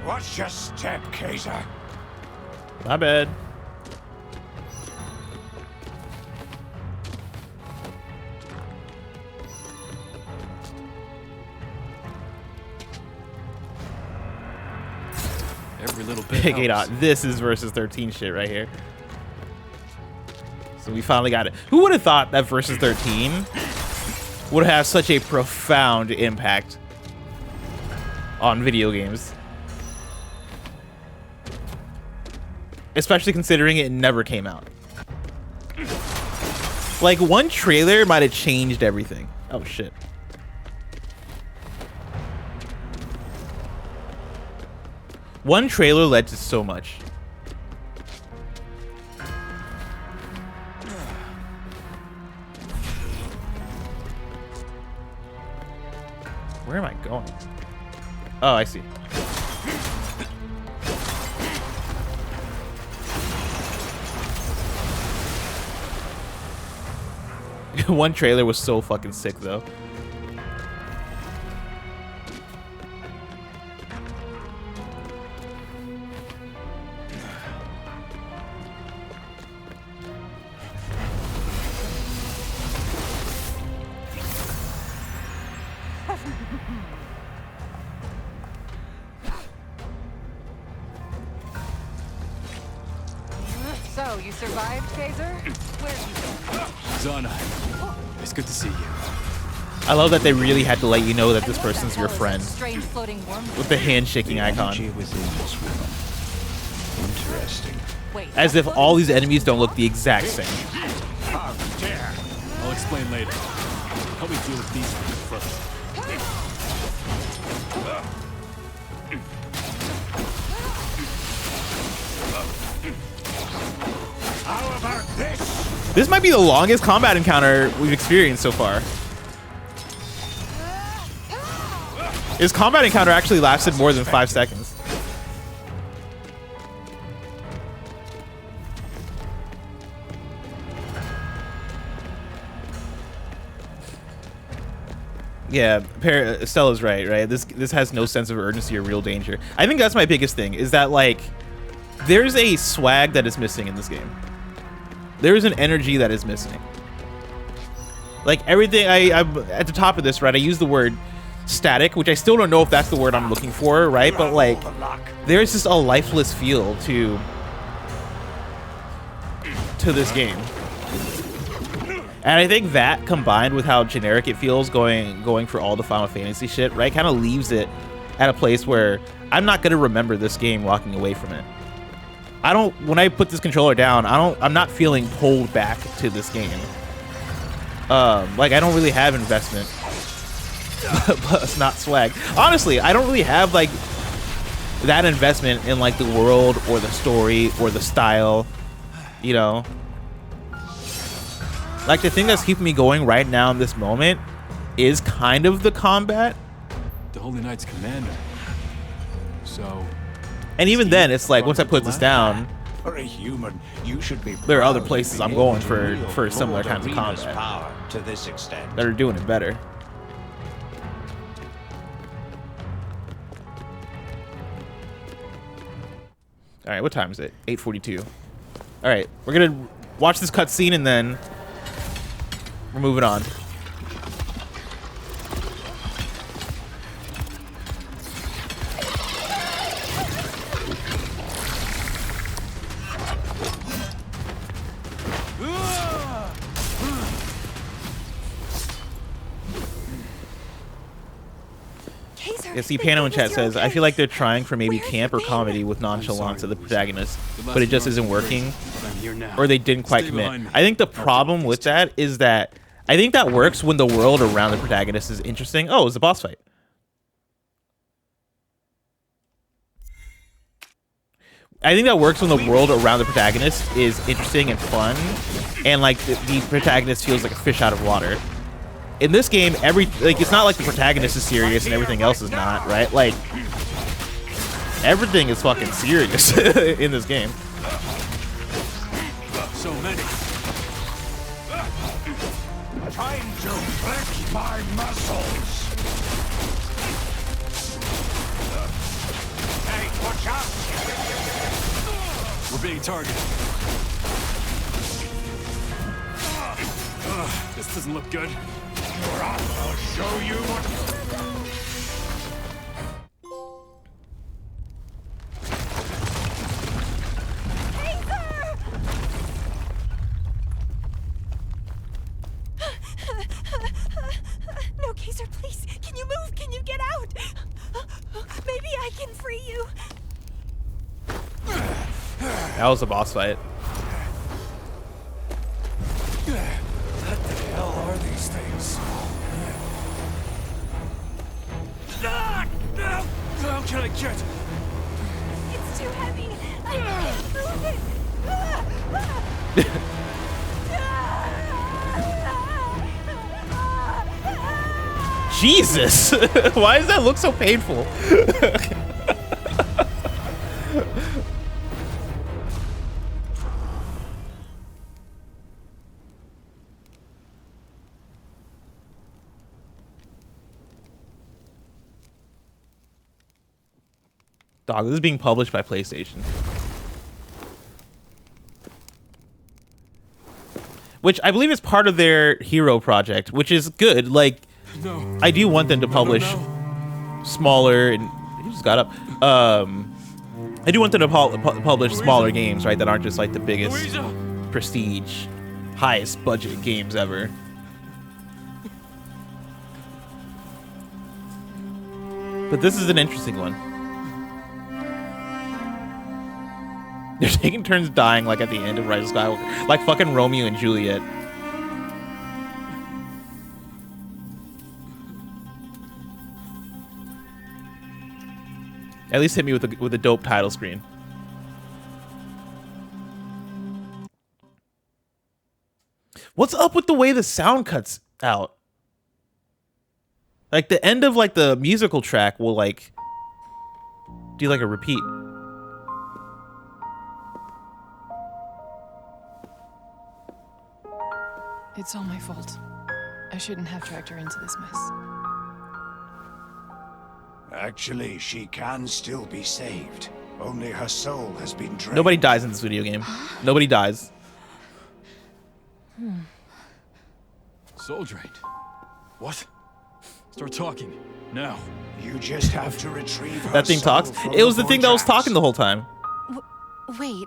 Watch your step, Kaiser. My bad. Every little bit Big helps. 8 This is versus 13 shit right here. So we finally got it. Who would have thought that versus 13 would have such a profound impact on video games? Especially considering it never came out. Like, one trailer might have changed everything. Oh, shit. One trailer led to so much. Where am I going? Oh, I see. One trailer was so fucking sick, though. So, you survived, Kaiser? Where'd you go? Zana, it's good to see you. I love that they really had to let you know that this And what the person's your hell is friend. that strange floating worm? With the handshaking icon. Energy within this woman. Interesting. Wait, As that if floating all these worm? enemies don't look the exact same. How dare! I'll explain later. Help me deal with these things first. How about this? This might be the longest combat encounter we've experienced so far. His combat encounter actually lasted more than 5 seconds. Yeah, Stella's right? This has no sense of urgency or real danger. I think that's my biggest thing, is that, like, there's a swag that is missing in this game. There is an energy that is missing. Like, everything, I'm at the top of this, right, I use the word static, which I still don't know if that's the word I'm looking for, right? But, like, there's just a lifeless feel to this game. And I think that, combined with how generic it feels going for all the Final Fantasy shit, right, kind of leaves it at a place where I'm not going to remember this game walking away from it. When I put this controller down, I'm not feeling pulled back to this game. Like, I don't really have investment. But it's not swag. Honestly, I don't really have, like, that investment in, like, the world or the story or the style, you know? Like, the thing that's keeping me going right now in this moment is kind of the combat. The Holy Knight's commander. So... And even then, it's like, once I put this down, For a human, you should be there are other proud places of I'm being going able to wield for similar Lord kinds of Arena's combat power to this extent. that are doing it better. All right, what time is it? 8:42. All right, we're gonna watch this cutscene and then we're moving on. Kaiser, Yeah, see, I Pano in promise chat you're says, I okay. feel like they're trying for maybe Where have camp you or comedy been? with nonchalance of the Louisa. protagonist, The but it last just few isn't hours were working. crazy, but I'm here now. Or they didn't quite Stay commit. behind me. I think the I'll deal problem with with these two. that is that I think that works when the world around the protagonist is interesting. Oh, it's a boss fight. I think that works when the world around the protagonist is interesting and fun, and like the protagonist feels like a fish out of water. In this game, it's not like the protagonist is serious and everything else is not, right? Like everything is fucking serious in this game. So many. Time to flex my muscles. Hey, watch out! We're being targeted. This doesn't look good. I'll show you what. No, Kaiser, please. Can you move? Can you get out? Maybe I can free you. That was a boss fight. What the hell are these things? How can I get? It's too heavy. I can't move it. Jesus! Why does that look so painful? Dog, this is being published by PlayStation. Which I believe is part of their Hero project, which is good. Like, No. I do want them to publish smaller, and he just got up. I do want them to publish smaller games, right? That aren't just like the biggest prestige, highest budget games ever. But this is an interesting one. They're taking turns dying like at the end of Rise of Skywalker. Like fucking Romeo and Juliet. At least hit me with a dope title screen. What's up with the way the sound cuts out? Like the end of like the musical track will like do like a repeat. It's all my fault. I shouldn't have dragged her into this mess. Actually, she can still be saved. Only her soul has been drained. Nobody dies in this video game. Nobody dies. Soul drained. What? Start talking now. You just have to retrieve her That thing soul talks. from It was the the thing that was vortex. talking the whole time. Wait,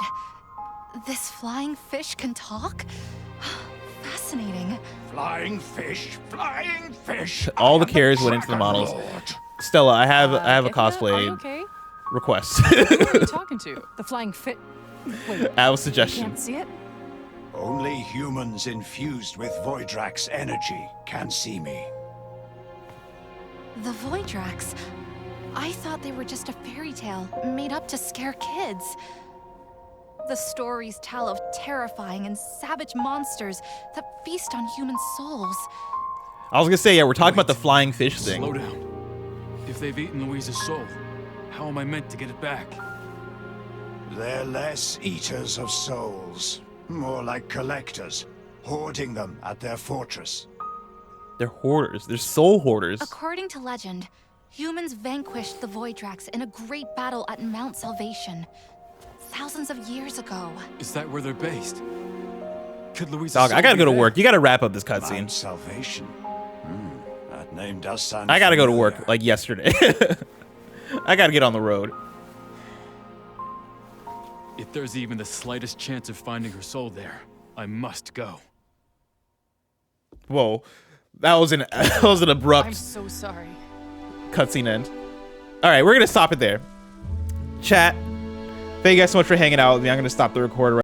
this flying fish can talk? Fascinating. Flying fish, flying fish. All the I am cares went into the Dragon models. Lord. Stella, I have a Are you cosplay okay? request. Who are you talking to? The flying fit. Wait, I have a suggestion. can't see it? Only humans infused with Voidrax energy can see me. The Voidrax. I thought they were just a fairy tale made up to scare kids. The stories tell of terrifying and savage monsters that feast on human souls. I was gonna say, yeah, we're talking about the flying fish Slow thing. down. If they've eaten Louise's soul, how am I meant to get it back? They're less eaters of souls, more like collectors, hoarding them at their fortress. They're hoarders. They're soul hoarders. According to legend, humans vanquished the Voidrax in a great battle at Mount Salvation, thousands of years ago. Is that where they're based? Could Louise's Dog, soul I gotta be go to there? work. You gotta wrap up this Mount cutscene. Salvation. That name does sound I gotta go to familiar. work like yesterday. I gotta get on the road. If there's even the slightest chance of finding her soul there, I must go. Whoa, that was an I'm abrupt so sorry. cutscene end. All right, we're gonna stop it there. Chat, thank you guys so much for hanging out with me. I'm gonna stop the record.